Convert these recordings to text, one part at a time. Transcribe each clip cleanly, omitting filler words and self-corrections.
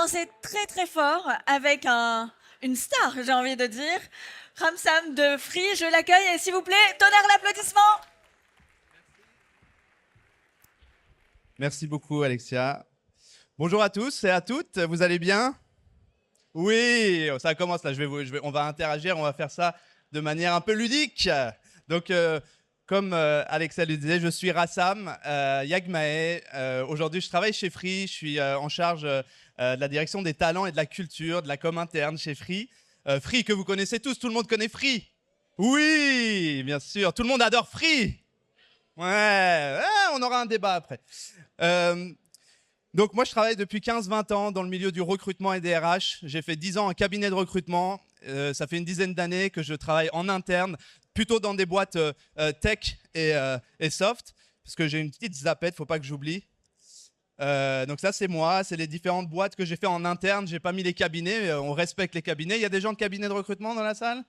commencer très très fort avec une star, j'ai envie de dire. Ramsam de Free, je l'accueille et s'il vous plaît, tonnerre d'applaudissements. Merci beaucoup, Alexia. Bonjour à tous et à toutes, vous allez bien? Oui, ça commence là, on va interagir, on va faire ça de manière un peu ludique. Donc, comme Alexia le disait, je suis Rassam Yagmae. Aujourd'hui, je travaille chez Free, je suis en charge de la direction des talents et de la culture, de la com interne chez Free. Free que vous connaissez tous, tout le monde connaît Free? Oui, bien sûr, tout le monde adore Free. Ouais, on aura un débat après. Donc moi, je travaille depuis 15-20 ans dans le milieu du recrutement et des RH. J'ai fait 10 ans en cabinet de recrutement. Ça fait une dizaine d'années que je travaille en interne, plutôt dans des boîtes tech et soft, parce que j'ai une petite zapette, faut pas que j'oublie. Donc ça, c'est moi, c'est les différentes boîtes que j'ai fait en interne. J'ai pas mis les cabinets, on respecte les cabinets. Il y a des gens de cabinet de recrutement dans la salle?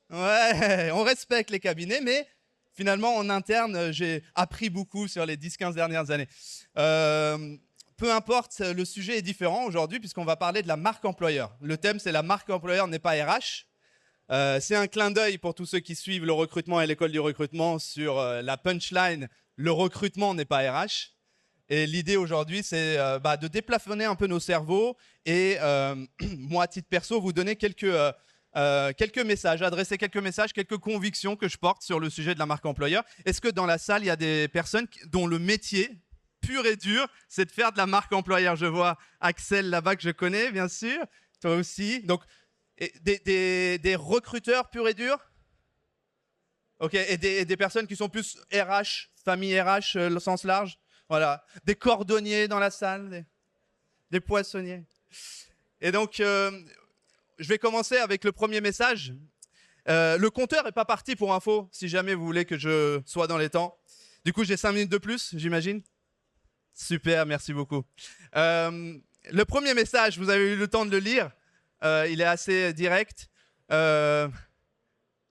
Ouais, on respecte les cabinets, mais finalement, en interne, j'ai appris beaucoup sur les 10-15 dernières années. Peu importe, le sujet est différent aujourd'hui puisqu'on va parler de la marque employeur. Le thème, c'est la marque employeur n'est pas RH. C'est un clin d'œil pour tous ceux qui suivent le recrutement et l'école du recrutement sur la punchline « Le recrutement n'est pas RH ». Et l'idée aujourd'hui, c'est de déplafonner un peu nos cerveaux et moi, à titre perso, vous donner quelques messages, adresser quelques messages, quelques convictions que je porte sur le sujet de la marque employeur. Est-ce que dans la salle, il y a des personnes dont le métier pur et dur, c'est de faire de la marque employeur? Je vois Axel là-bas que je connais, bien sûr. Toi aussi. Donc, des recruteurs purs et durs? Ok. Et des personnes qui sont plus RH, famille RH, le sens large? Voilà. Des cordonniers dans la salle, des poissonniers. Et donc, je vais commencer avec le premier message. Le compteur n'est pas parti pour info, si jamais vous voulez que je sois dans les temps. Du coup, j'ai 5 minutes de plus, j'imagine. Super, merci beaucoup. Le premier message, vous avez eu le temps de le lire. Il est assez direct.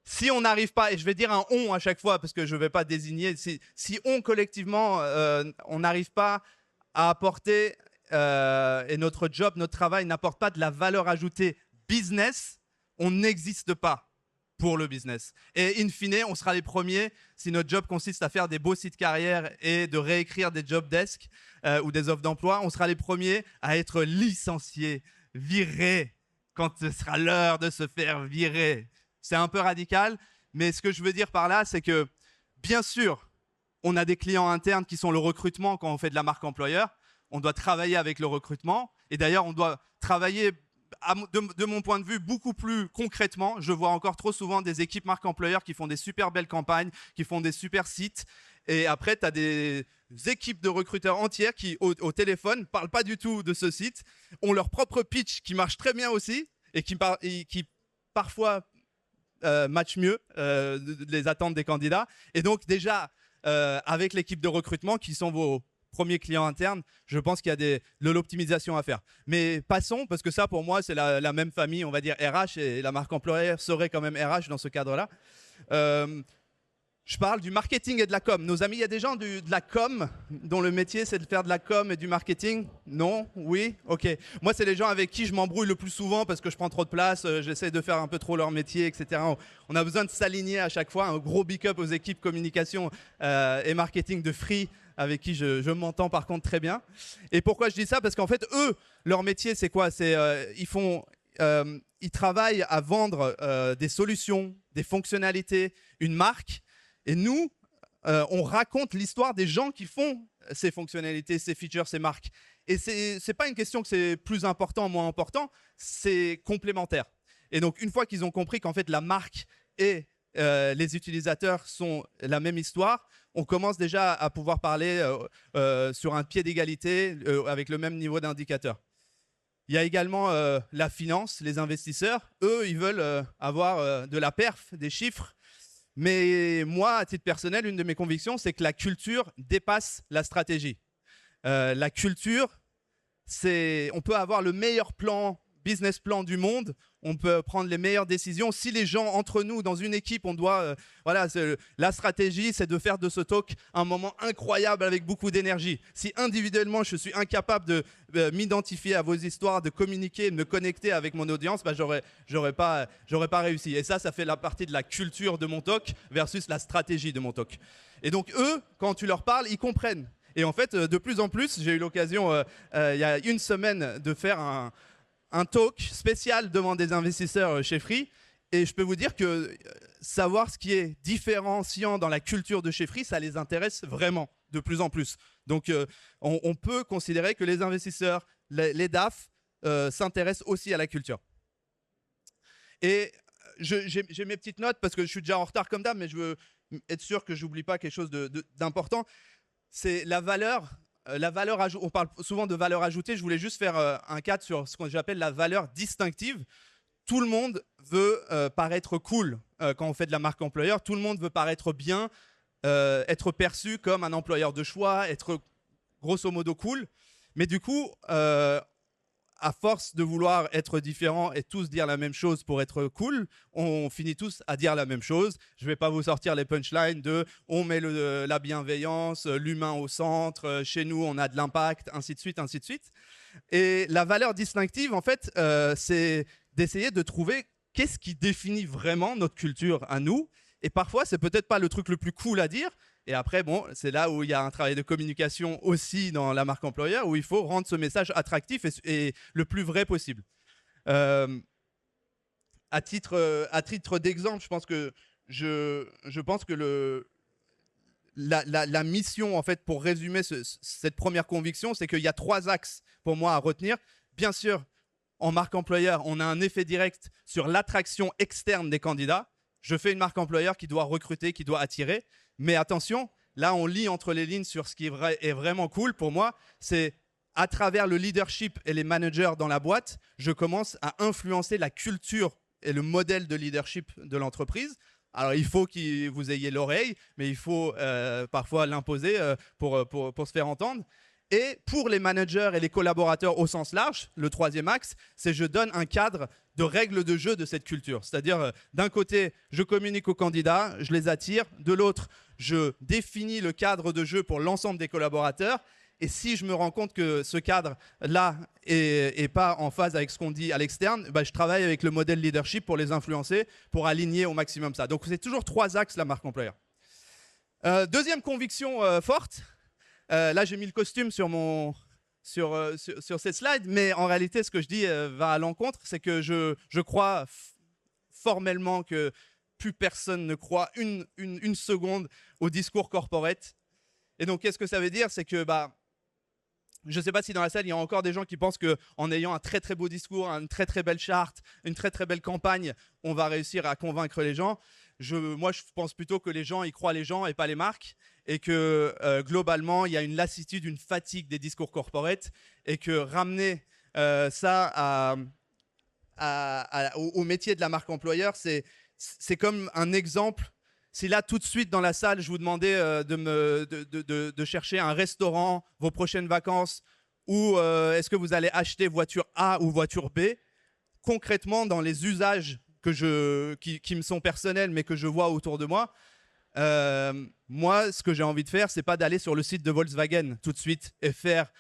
Si on n'arrive pas, et je vais dire un on à chaque fois parce que je ne vais pas désigner, si on collectivement, on n'arrive pas à apporter, et notre job, notre travail n'apporte pas de la valeur ajoutée business, on n'existe pas pour le business. Et in fine, on sera les premiers, si notre job consiste à faire des beaux sites carrières et de réécrire des job desks ou des offres d'emploi, on sera les premiers à être licenciés, virés, quand ce sera l'heure de se faire virer. C'est un peu radical, mais ce que je veux dire par là, c'est que, bien sûr, on a des clients internes qui sont le recrutement quand on fait de la marque employeur. On doit travailler avec le recrutement. Et d'ailleurs, on doit travailler, de mon point de vue, beaucoup plus concrètement. Je vois encore trop souvent des équipes marque employeur qui font des super belles campagnes, qui font des super sites. Et après, tu as des équipes de recruteurs entières qui, au téléphone, ne parlent pas du tout de ce site, ont leur propre pitch qui marche très bien aussi et qui parfois match mieux les attentes des candidats. Et donc déjà, avec l'équipe de recrutement qui sont vos premiers clients internes, je pense qu'il y a de l'optimisation à faire. Mais passons, parce que ça pour moi c'est la même famille, on va dire RH, et la marque employeur serait quand même RH dans ce cadre-là. Je parle du marketing et de la com. Nos amis, il y a des gens de la com dont le métier c'est de faire de la com et du marketing? Non? Oui? Ok. Moi, c'est les gens avec qui je m'embrouille le plus souvent parce que je prends trop de place, j'essaie de faire un peu trop leur métier, etc. On a besoin de s'aligner à chaque fois. Un gros big up aux équipes communication et marketing de Free avec qui je m'entends par contre très bien. Et pourquoi je dis ça? Parce qu'en fait, eux, leur métier, c'est quoi? Ils travaillent à vendre des solutions, des fonctionnalités, une marque. Et nous, on raconte l'histoire des gens qui font ces fonctionnalités, ces features, ces marques. Et ce n'est pas une question que c'est plus important, moins important, c'est complémentaire. Et donc, une fois qu'ils ont compris qu'en fait, la marque et les utilisateurs sont la même histoire, on commence déjà à pouvoir parler sur un pied d'égalité avec le même niveau d'indicateur. Il y a également la finance, les investisseurs. Eux, ils veulent avoir de la perf, des chiffres. Mais moi, à titre personnel, une de mes convictions, c'est que la culture dépasse la stratégie. La culture, on peut avoir le meilleur plan business plan du monde, on peut prendre les meilleures décisions. Si les gens, entre nous, dans une équipe, on doit… la stratégie, c'est de faire de ce talk un moment incroyable avec beaucoup d'énergie. Si individuellement, je suis incapable de m'identifier à vos histoires, de communiquer, de me connecter avec mon audience, j'aurais pas réussi. Et ça fait la partie de la culture de mon talk versus la stratégie de mon talk. Et donc, eux, quand tu leur parles, ils comprennent. Et en fait, de plus en plus, j'ai eu l'occasion, il y a une semaine, de faire un talk spécial devant des investisseurs chez Free. Et je peux vous dire que savoir ce qui est différenciant dans la culture de chez Free, ça les intéresse vraiment, de plus en plus. Donc, on peut considérer que les investisseurs, les DAF, s'intéressent aussi à la culture. Et j'ai mes petites notes parce que je suis déjà en retard comme d'hab, mais je veux être sûr que je n'oublie pas quelque chose d'important. C'est la valeur ajoutée. On parle souvent de valeur ajoutée. Je voulais juste faire un cadre sur ce que j'appelle la valeur distinctive. Tout le monde veut paraître cool quand on fait de la marque employeur. Tout le monde veut paraître bien, être perçu comme un employeur de choix, être grosso modo cool. Mais du coup, à force de vouloir être différent et tous dire la même chose pour être cool, on finit tous à dire la même chose. Je ne vais pas vous sortir les punchlines de « on met la bienveillance, l'humain au centre, chez nous on a de l'impact », ainsi de suite, ainsi de suite. Et la valeur distinctive, en fait, c'est d'essayer de trouver qu'est-ce qui définit vraiment notre culture à nous. Et parfois, c'est peut-être pas le truc le plus cool à dire. Et après, bon, c'est là où il y a un travail de communication aussi dans la marque employeur, où il faut rendre ce message attractif et le plus vrai possible. À titre d'exemple, je pense que la mission, en fait, pour résumer cette première conviction, c'est qu'il y a 3 axes pour moi à retenir. Bien sûr, en marque employeur, on a un effet direct sur l'attraction externe des candidats. Je fais une marque employeur qui doit recruter, qui doit attirer. Mais attention, là, on lit entre les lignes sur ce qui est vraiment cool pour moi. C'est à travers le leadership et les managers dans la boîte, je commence à influencer la culture et le modèle de leadership de l'entreprise. Alors, il faut que vous ayez l'oreille, mais il faut parfois l'imposer pour se faire entendre. Et pour les managers et les collaborateurs au sens large, le 3e axe, c'est je donne un cadre de règles de jeu de cette culture. C'est-à-dire, d'un côté, je communique aux candidats, je les attire. De l'autre, je définis le cadre de jeu pour l'ensemble des collaborateurs. Et si je me rends compte que ce cadre-là n'est pas en phase avec ce qu'on dit à l'externe, je travaille avec le modèle leadership pour les influencer, pour aligner au maximum ça. Donc, c'est toujours 3 axes, la marque employeur. Deuxième conviction forte. Là, j'ai mis le costume sur cette slide, mais en réalité, ce que je dis va à l'encontre, c'est que je crois formellement que plus personne ne croit une seconde au discours corporate. Et donc, qu'est-ce que ça veut dire? C'est que, je ne sais pas si dans la salle, il y a encore des gens qui pensent qu'en ayant un très très beau discours, une très très belle charte, une très très belle campagne, on va réussir à convaincre les gens. Moi, je pense plutôt que les gens, ils croient les gens et pas les marques. Et que globalement, il y a une lassitude, une fatigue des discours corporate. Et que ramener ça au métier de la marque employeur, c'est comme un exemple. Si là, tout de suite dans la salle, je vous demandais de chercher un restaurant, vos prochaines vacances, ou est-ce que vous allez acheter voiture A ou voiture B, concrètement, dans les usages qui me sont personnels, mais que je vois autour de moi, moi, ce que j'ai envie de faire, c'est pas d'aller sur le site de Volkswagen tout de suite et faire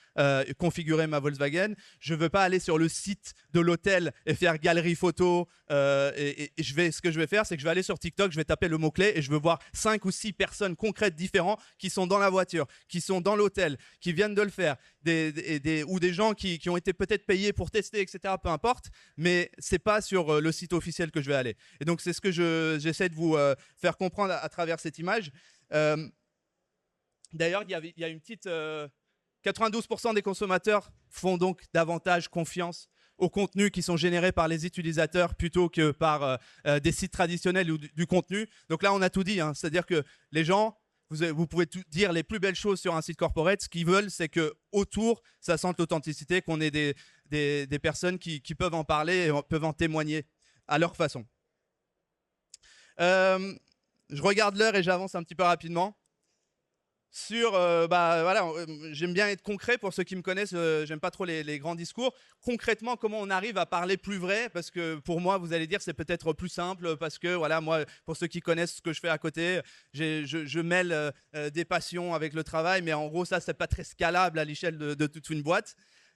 configurer ma Volkswagen. Je veux pas aller sur le site de l'hôtel et faire galerie photo. Ce que je vais faire, c'est que je vais aller sur TikTok, je vais taper le mot-clé et je veux voir 5 ou 6 personnes concrètes différentes qui sont dans la voiture, qui sont dans l'hôtel, qui viennent de le faire, ou des gens qui ont été peut-être payés pour tester, etc. Peu importe, mais c'est pas sur le site officiel que je vais aller. Et donc, c'est ce que j'essaie de vous faire comprendre à travers cette image. D'ailleurs, il y a une petite… 92% des consommateurs font donc davantage confiance aux contenus qui sont générés par les utilisateurs plutôt que par des sites traditionnels ou du contenu. Donc là, on a tout dit. Hein. C'est-à-dire que les gens, vous pouvez dire les plus belles choses sur un site corporate. Ce qu'ils veulent, c'est qu'autour, ça sente l'authenticité, qu'on ait des personnes qui peuvent en parler et peuvent en témoigner à leur façon. Je regarde l'heure et j'avance un petit peu rapidement. sur, j'aime bien être concret pour ceux qui me connaissent, j'aime pas trop les grands discours. Concrètement, comment on arrive à parler plus vrai? Parce que pour moi, vous allez dire, c'est peut-être plus simple parce que, voilà, moi, pour ceux qui connaissent ce que je fais à côté, je mêle des passions avec le travail, mais en gros, ça, c'est pas très scalable à l'échelle de toute une boîte.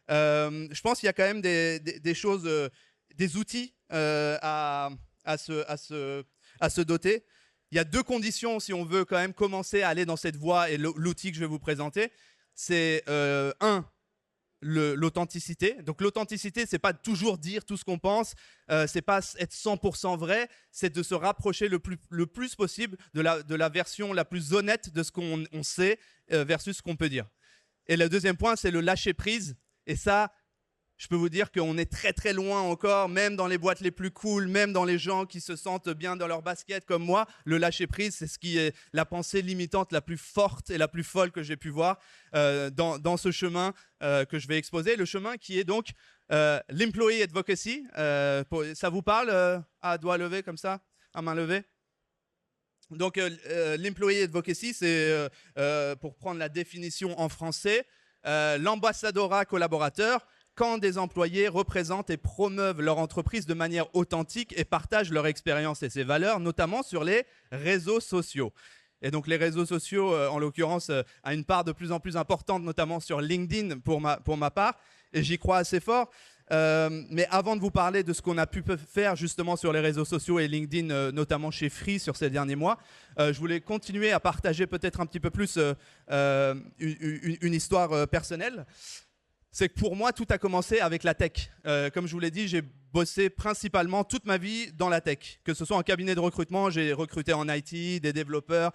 Je pense qu'il y a quand même des choses, des outils à se doter. Il y a deux conditions si on veut quand même commencer à aller dans cette voie et l'outil que je vais vous présenter. C'est l'authenticité. Donc l'authenticité, c'est pas toujours dire tout ce qu'on pense, c'est pas être 100% vrai, c'est de se rapprocher le plus possible de la version la plus honnête de ce qu'on sait versus ce qu'on peut dire. Et le deuxième point, c'est le lâcher prise. Et ça, je peux vous dire qu'on est très très loin encore, même dans les boîtes les plus cool, même dans les gens qui se sentent bien dans leur basket comme moi. Le lâcher prise, c'est ce qui est la pensée limitante la plus forte et la plus folle que j'ai pu voir dans ce chemin que je vais exposer. Le chemin qui est donc l'employee advocacy. Ça vous parle à doigt levé comme ça, à main levée? Donc l'employee advocacy, c'est pour prendre la définition en français, l'ambassadora collaborateur, quand des employés représentent et promeuvent leur entreprise de manière authentique et partagent leur expérience et ses valeurs, notamment sur les réseaux sociaux. Et donc les réseaux sociaux, en l'occurrence, a une part de plus en plus importante, notamment sur LinkedIn pour ma part, et j'y crois assez fort. Mais avant de vous parler de ce qu'on a pu faire justement sur les réseaux sociaux et LinkedIn, notamment chez Free sur ces derniers mois, je voulais continuer à partager peut-être un petit peu plus une histoire personnelle. C'est que pour moi, tout a commencé avec la tech. Comme je vous l'ai dit, j'ai bossé principalement toute ma vie dans la tech. Que ce soit en cabinet de recrutement, j'ai recruté en IT, des développeurs,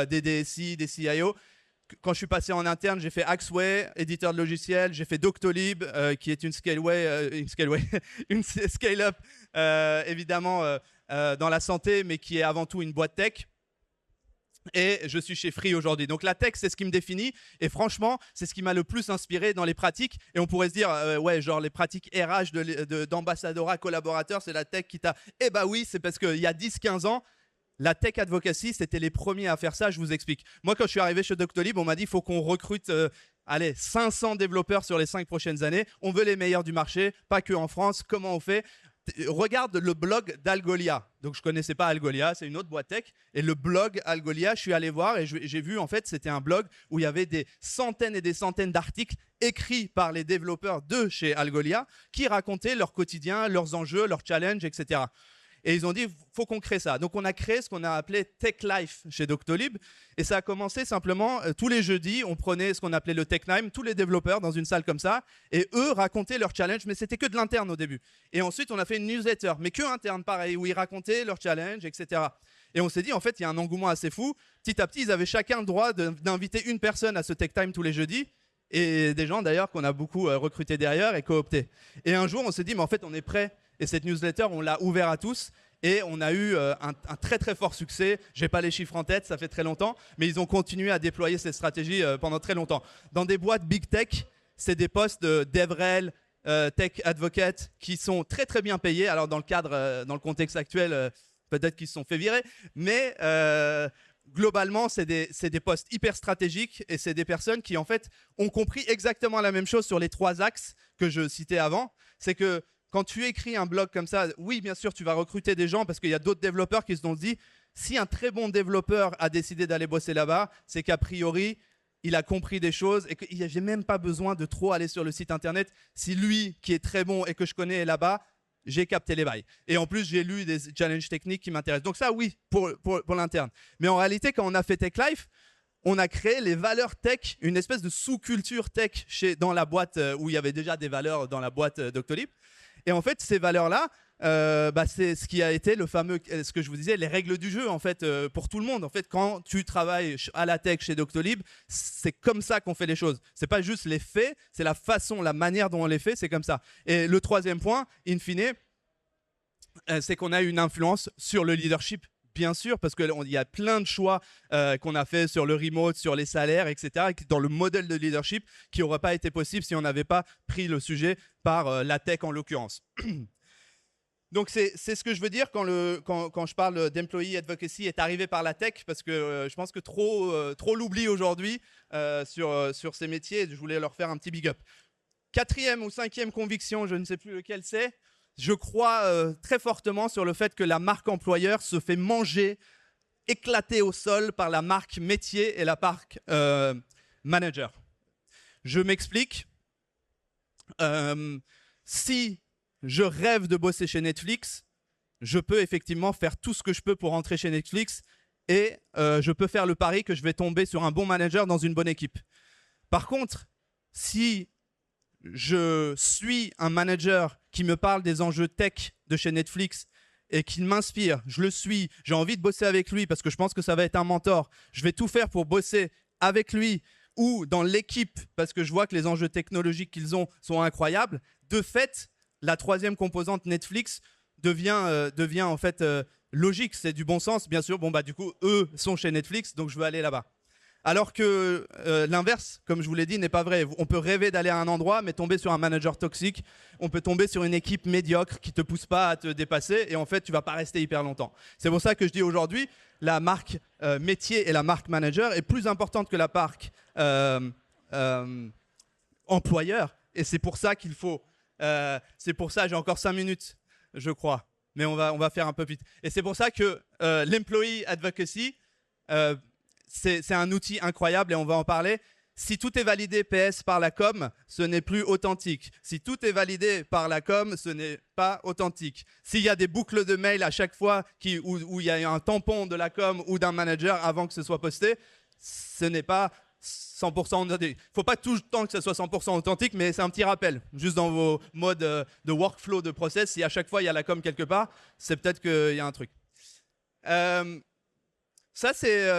des DSI, des CIO. Quand je suis passé en interne, j'ai fait Axway, éditeur de logiciels. J'ai fait Doctolib, qui est une scale-up, évidemment, dans la santé, mais qui est avant tout une boîte tech. Et je suis chez Free aujourd'hui. Donc la tech, c'est ce qui me définit. Et franchement, c'est ce qui m'a le plus inspiré dans les pratiques. Et on pourrait se dire, ouais, genre les pratiques RH d'ambassadora collaborateur, c'est la tech qui t'a... Eh bah oui, c'est parce qu'il y a 10-15 ans, la tech advocacy, c'était les premiers à faire ça. Je vous explique. Moi, quand je suis arrivé chez Doctolib, on m'a dit, il faut qu'on recrute 500 développeurs sur les 5 prochaines années. On veut les meilleurs du marché, pas que en France. Comment on fait ? Regarde le blog d'Algolia. Donc je connaissais pas Algolia, c'est une autre boîte tech. Et le blog Algolia, je suis allé voir et j'ai vu, en fait, c'était un blog où il y avait des centaines et des centaines d'articles écrits par les développeurs de chez Algolia qui racontaient leur quotidien, leurs enjeux, leurs challenges, etc. Et ils ont dit, faut qu'on crée ça. Donc on a créé ce qu'on a appelé Tech Life chez Doctolib. Et ça a commencé simplement, tous les jeudis, on prenait ce qu'on appelait le Tech Time, tous les développeurs dans une salle comme ça, et eux racontaient leurs challenges, mais c'était que de l'interne au début. Et ensuite, on a fait une newsletter, mais que interne, pareil, où ils racontaient leurs challenges, etc. Et on s'est dit, en fait, il y a un engouement assez fou. Petit à petit, ils avaient chacun le droit d'inviter une personne à ce Tech Time tous les jeudis, et des gens d'ailleurs qu'on a beaucoup recrutés derrière et cooptés. Et un jour, on s'est dit, mais en fait, on est prêt. Et cette newsletter, on l'a ouvert à tous. Et on a eu un très très fort succès. Je n'ai pas les chiffres en tête, ça fait très longtemps. Mais ils ont continué à déployer cette stratégie pendant très longtemps. Dans des boîtes big tech, c'est des postes de DevRel, Tech Advocate qui sont très très bien payés. Alors dans le contexte actuel, peut-être qu'ils se sont fait virer. Mais globalement, c'est des postes hyper stratégiques. Et c'est des personnes qui en fait ont compris exactement la même chose sur les 3 axes que je citais avant. C'est que quand tu écris un blog comme ça, oui, bien sûr, tu vas recruter des gens parce qu'il y a d'autres développeurs qui se sont dit, si un très bon développeur a décidé d'aller bosser là-bas, c'est qu'a priori, il a compris des choses et que j'ai même pas besoin de trop aller sur le site internet. Si lui, qui est très bon et que je connais, est là-bas, j'ai capté les bails. Et en plus, j'ai lu des challenges techniques qui m'intéressent. Donc ça, oui, pour l'interne. Mais en réalité, quand on a fait Tech Life, on a créé les valeurs tech, une espèce de sous-culture tech dans la boîte où il y avait déjà des valeurs dans la boîte Doctolib. Et en fait, ces valeurs-là, c'est ce qui a été le fameux, ce que je vous disais, les règles du jeu en fait pour tout le monde. En fait, quand tu travailles à la tech chez Doctolib, c'est comme ça qu'on fait les choses. C'est pas juste les faits, c'est la façon, la manière dont on les fait, c'est comme ça. Et le troisième point, in fine, c'est qu'on a une influence sur le leadership. Bien sûr, parce qu'il y a plein de choix qu'on a fait sur le remote, sur les salaires, etc., dans le modèle de leadership qui n'aurait pas été possible si on n'avait pas pris le sujet par la tech en l'occurrence. Donc c'est ce que je veux dire quand je parle d'employee advocacy est arrivé par la tech, parce que je pense que trop l'oublie aujourd'hui sur ces métiers, et je voulais leur faire un petit big up. 4e ou 5e conviction, je ne sais plus lequel c'est, je crois très fortement sur le fait que la marque employeur se fait manger, éclater au sol par la marque métier et la marque manager. Je m'explique. Si je rêve de bosser chez Netflix, je peux effectivement faire tout ce que je peux pour rentrer chez Netflix, et je peux faire le pari que je vais tomber sur un bon manager dans une bonne équipe. Par contre, si je suis un manager qui me parle des enjeux tech de chez Netflix et qui m'inspire, je le suis, j'ai envie de bosser avec lui parce que je pense que ça va être un mentor, je vais tout faire pour bosser avec lui ou dans l'équipe parce que je vois que les enjeux technologiques qu'ils ont sont incroyables. De fait, la 3e composante Netflix devient en fait logique, c'est du bon sens. Bien sûr, du coup, eux sont chez Netflix, donc je veux aller là-bas. Alors que l'inverse, comme je vous l'ai dit, n'est pas vrai. On peut rêver d'aller à un endroit, mais tomber sur un manager toxique. On peut tomber sur une équipe médiocre qui ne te pousse pas à te dépasser. Et en fait, tu ne vas pas rester hyper longtemps. C'est pour ça que je dis aujourd'hui, la marque métier et la marque manager est plus importante que la marque employeur. Et c'est pour ça qu'il faut... c'est pour ça, j'ai encore 5 minutes, je crois. Mais on va faire un peu vite. Et c'est pour ça que l'employee advocacy... c'est un outil incroyable et on va en parler. Si tout est validé PS par la com, ce n'est plus authentique. Si tout est validé par la com, ce n'est pas authentique. S'il y a des boucles de mail à chaque fois où il y a un tampon de la com ou d'un manager avant que ce soit posté, ce n'est pas 100% authentique. Il ne faut pas tout le temps que ce soit 100% authentique, mais c'est un petit rappel. Juste dans vos modes de workflow, de process, si à chaque fois il y a la com quelque part, c'est peut-être qu'il y a un truc. Ça, c'est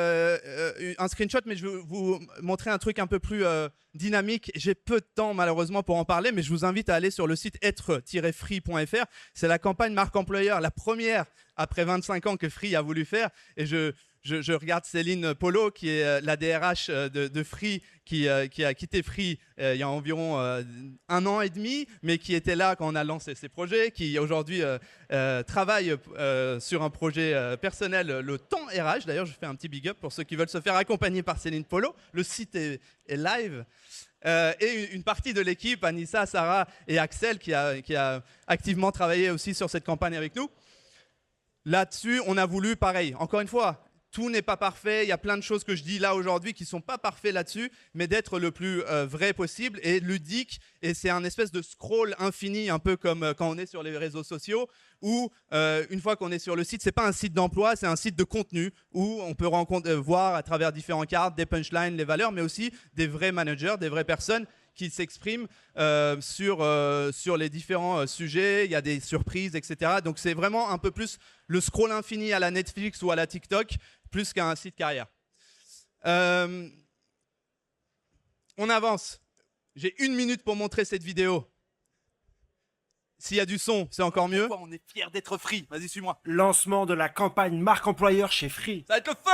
un screenshot, mais je vais vous montrer un truc un peu plus dynamique. J'ai peu de temps, malheureusement, pour en parler, mais je vous invite à aller sur le site être-free.fr. C'est la campagne marque employeur, la première après 25 ans que Free a voulu faire. Et je regarde Céline Polo, qui est la DRH de Free, qui a quitté Free il y a environ 1 an et demi, mais qui était là quand on a lancé ces projets, qui aujourd'hui travaille sur un projet personnel, le temps RH. D'ailleurs, je fais un petit big up pour ceux qui veulent se faire accompagner par Céline Polo. Le site est live. Et une partie de l'équipe, Anissa, Sarah et Axel, qui a activement travaillé aussi sur cette campagne avec nous. Là-dessus, on a voulu, pareil, encore une fois, tout n'est pas parfait, il y a plein de choses que je dis là aujourd'hui qui ne sont pas parfaits là-dessus, mais d'être le plus vrai possible et ludique. Et c'est un espèce de scroll infini, un peu comme quand on est sur les réseaux sociaux, où une fois qu'on est sur le site, ce n'est pas un site d'emploi, c'est un site de contenu, où on peut voir à travers différentes cartes des punchlines, les valeurs, mais aussi des vrais managers, des vraies personnes qui s'expriment sur les différents sujets. Il y a des surprises, etc. Donc c'est vraiment un peu plus le scroll infini à la Netflix ou à la TikTok, plus qu'un site carrière. On avance. J'ai 1 minute pour montrer cette vidéo. S'il y a du son, c'est encore mieux. On est fiers d'être Free. Vas-y, suis-moi. Lancement de la campagne marque employeur chez Free. Ça va être le feu.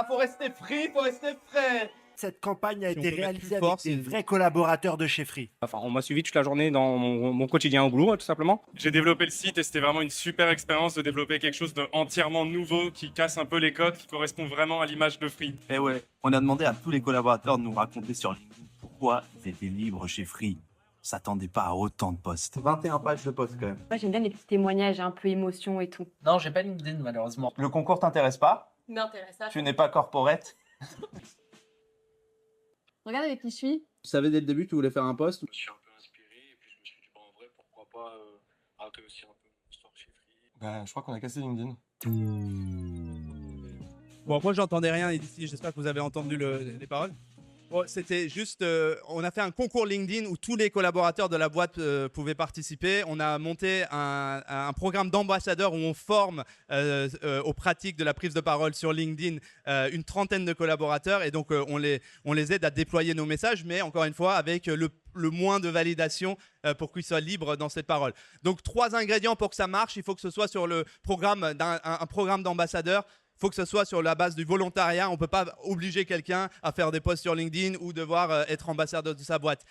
Faut rester free, faut rester frais. Cette campagne a Si on été peut mettre réalisée plus fort, avec des c'est- vrais collaborateurs de chez Free. Enfin, on m'a suivi toute la journée dans mon quotidien au boulot, tout simplement. J'ai développé le site et c'était vraiment une super expérience de développer quelque chose d'entièrement nouveau qui casse un peu les codes, qui correspond vraiment à l'image de Free. Eh ouais, on a demandé à tous les collaborateurs de nous raconter sur LinkedIn pourquoi ils étaient libres chez Free. On s'attendait pas à autant de postes. 21 pages de postes quand même. Moi, j'aime bien les petits témoignages, un peu émotion et tout. Non, j'ai pas LinkedIn malheureusement. Le concours t'intéresse pas? M'intéresse ça. Tu n'es pas corporate? Regarde avec qui je suis. Tu savais dès le début que tu voulais faire un post? Je me suis un peu inspiré et puis je me suis dit, en vrai, pourquoi pas raconter aussi un peu mon histoire chez Free. Je crois qu'on a cassé LinkedIn. Bon, moi, j'entendais rien ici. J'espère que vous avez entendu les paroles. Bon, c'était juste, on a fait un concours LinkedIn où tous les collaborateurs de la boîte pouvaient participer. On a monté un programme d'ambassadeurs où on forme aux pratiques de la prise de parole sur LinkedIn une 30aine de collaborateurs. Et donc, on les aide à déployer nos messages, mais encore une fois, avec le moins de validation pour qu'ils soient libres dans cette parole. Donc, 3 ingrédients pour que ça marche. Il faut que ce soit sur le programme un programme d'ambassadeurs. Il faut que ce soit sur la base du volontariat. On ne peut pas obliger quelqu'un à faire des posts sur LinkedIn ou devoir être ambassadeur de sa boîte.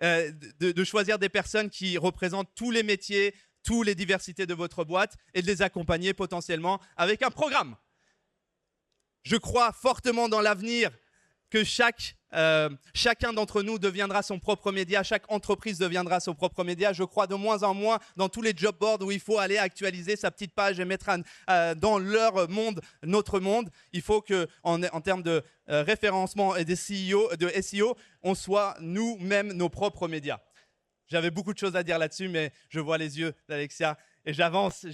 De choisir des personnes qui représentent tous les métiers, toutes les diversités de votre boîte et de les accompagner potentiellement avec un programme. Je crois fortement dans l'avenir que chacun d'entre nous deviendra son propre média, chaque entreprise deviendra son propre média. Je crois de moins en moins dans tous les job boards où il faut aller actualiser sa petite page et mettre dans leur monde, notre monde. Il faut qu'en termes de référencement et de SEO, on soit nous-mêmes nos propres médias. J'avais beaucoup de choses à dire là-dessus, mais je vois les yeux d'Alexia et j'avance.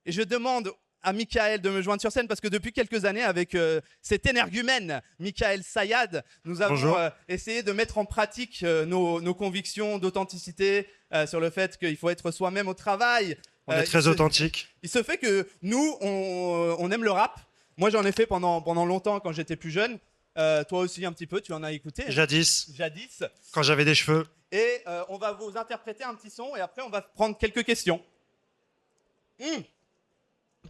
Et je demande à Michael de me joindre sur scène parce que depuis quelques années, avec cet énergumène, Michael Sayad, nous avons essayé de mettre en pratique nos convictions d'authenticité sur le fait qu'il faut être soi-même au travail. On est très authentique. Il se fait que nous, on aime le rap. Moi, j'en ai fait pendant longtemps quand j'étais plus jeune. Toi aussi un petit peu, tu en as écouté. Jadis, Jadis. quand j'avais des cheveux. Et on va vous interpréter un petit son et après, on va prendre quelques questions.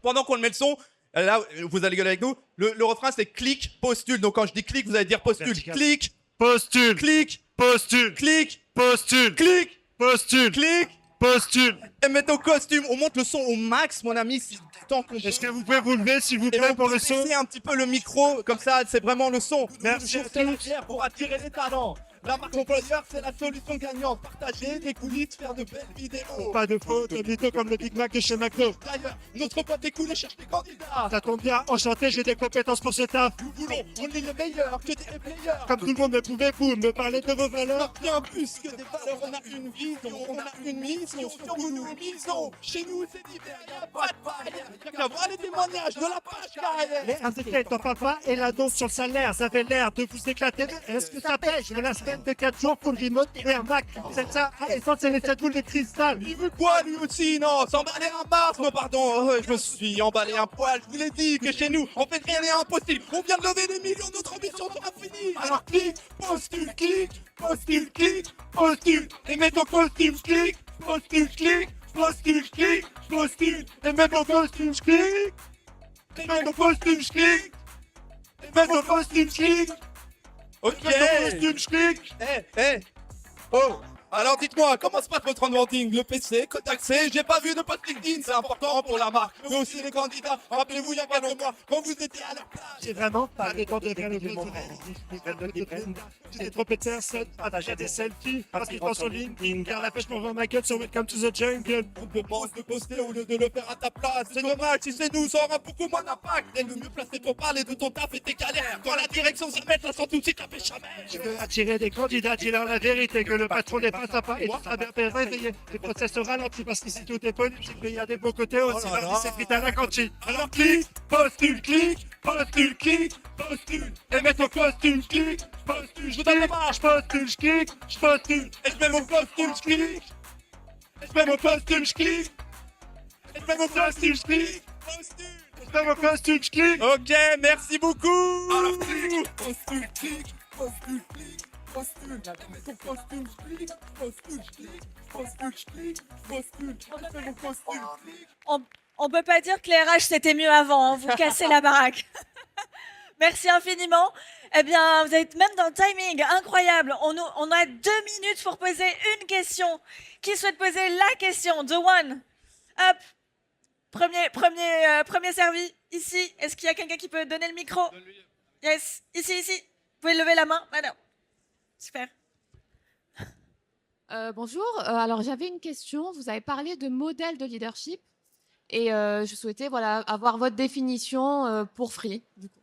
Pendant qu'on le met le son, là, vous allez gueuler avec nous. Le refrain, c'est clic, postule. Donc, quand je dis clic, vous allez dire postule. Vertical. Clic, Postule, clic, postule, clic, postule, clic, postule, clic. postule. Et mets ton costume. On monte le son au max, mon ami. Tant que Est-ce que vous pouvez vous lever, s'il vous Et plaît, on pour peut le son? baisser un petit peu le micro, comme ça, c'est vraiment le son. Merci. C'est la pierre pour attirer les talents. La marque employeur, c'est la solution gagnante. Partager des coulisses, faire de belles vidéos. Pas de faute, mytho comme le Big Mac de chez McDo. D'ailleurs, notre boîte est cool et cherche des candidats. Ça tombe bien, enchanté, j'ai des compétences pour ce taf. Nous voulons, on est le meilleur, que des players. Comme tout le monde, ne pouvez-vous me parler de vos valeurs? Bien plus que des valeurs, on a une vision, on a une mission, sur vous nous misons. Chez nous, c'est divers, y'a pas de barrière. Y'a qu'à voir les témoignages de la page carrière. Les indécrets, ton papa et la dose sur le salaire, ça avait l'air de vous éclater. Est-ce que ça pêche? La semaine de 4 jours pour le remote et un Mac. C'est ça, et ça, c'est les 7 boules de cristal. Il veut quoi lui aussi? Non, s'emballer un Mars, non pardon, je me suis emballé un poil. Je vous l'ai dit que chez nous, en fait rien n'est impossible. On vient de lever des millions, notre ambition sera finie. Alors clique, postule, clique, postule, clique, postule. Et mets ton costume, clique, postule, clique, postule, clique, postule. Et mets ton costume, clique. Et mets ton costume, clique. Et mets ton costume, clique. Ok. Costume, clique. Oh, alors dites-moi, comment se passe votre onboarding? Le PC, code d'accès, j'ai pas vu de post LinkedIn, c'est important pour la marque. Mais aussi les candidats, rappelez-vous il y a quelques mois, quand vous étiez à leur place. J'ai vraiment pas le temps de faire le monde. J'ai trop de personnes partager des selfies parce qu'ils pensent sur LinkedIn. Car la pêche pour voir ma gueule sur Welcome to the Jungle. On te pense de poster au lieu de le faire à ta place. C'est dommage, si c'est nous, ça aura beaucoup moins d'impact. Et le mieux placé pour parler de ton taf et tes galères. Quand la direction s'arrête, ça sent tout de suite la pêche à mer. Je veux attirer des candidats, dis-leur la vérité que le patron n'est pas sympa et tu seras bien réveillé. Les process se ralentissent parce qu'ici tout est politique, mais il y a des beaux côtés aussi. Oh là là. Parmi ces frites à la cantine. Alors clique, postule, clique, postule, clique, postule. Et mets ton costume, clique, postule, je donne les marches, postule, je clique, je postule. Et je mets mon costume, je clique. Et je mets mon costume, je clique. Et je mets mon costume, je clique. Et je mets mon costume, je clique. Ok, merci beaucoup. Alors clique, postule, clique, postule, clique. Postule, mets ton costume, clique, postule, clique, postule, clique, postule, mets mon costume, clique. On peut pas dire que les RH c'était mieux avant, hein. Vous cassez la baraque. Merci infiniment. Eh bien, vous êtes même dans le timing incroyable. On a 2 minutes pour poser une question. Qui souhaite poser la question? The one. Hop. Premier servi. Ici. Est-ce qu'il y a quelqu'un qui peut donner le micro? Yes. Ici. Vous pouvez lever la main. Madame. Super. Bonjour, alors j'avais une question. Vous avez parlé de modèle de leadership et je souhaitais avoir votre définition pour Free. Du coup.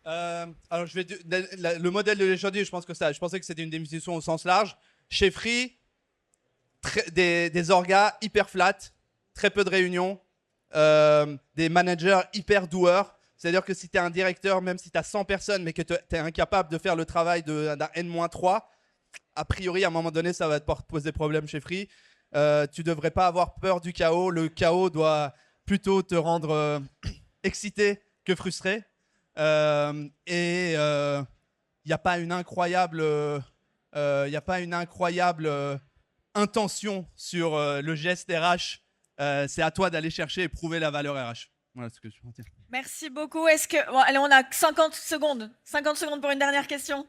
Alors, le modèle de l'échantillon, je pensais que c'était une définition au sens large. Chez Free, des orgas hyper flat, très peu de réunions, des managers hyper doueurs. C'est-à-dire que si tu es un directeur, même si tu as 100 personnes, mais que tu es incapable de faire le travail d'un N-3, a priori, à un moment donné, ça va te poser problème chez Free. Tu ne devrais pas avoir peur du chaos. Le chaos doit plutôt te rendre excité que frustré. Il n'y a pas une incroyable, intention sur le geste RH. C'est à toi d'aller chercher et prouver la valeur RH. Voilà ce que je peux dire. Merci beaucoup. Allez, on a 50 secondes. 50 secondes pour une dernière question.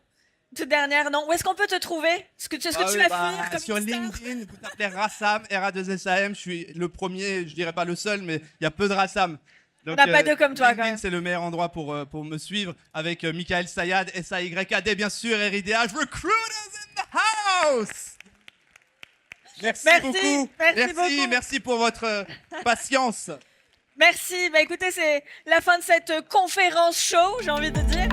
Toute dernière, non. Où est-ce qu'on peut te trouver? Ce que tu vas fuir comme sur une star? LinkedIn, vous tapez Rassam, RA2SAM. Je suis le premier, je dirais pas le seul, mais il y a peu de Rassam. Donc, n'a pas deux comme toi, quand LinkedIn, même. c'est le meilleur endroit pour me suivre. Avec Michael Sayad, SAYAD, bien sûr, RIDH, Recruiters in the house. Merci beaucoup. Merci beaucoup. Merci pour votre patience. Merci. Bah écoutez, c'est la fin de cette conférence show, j'ai envie de dire.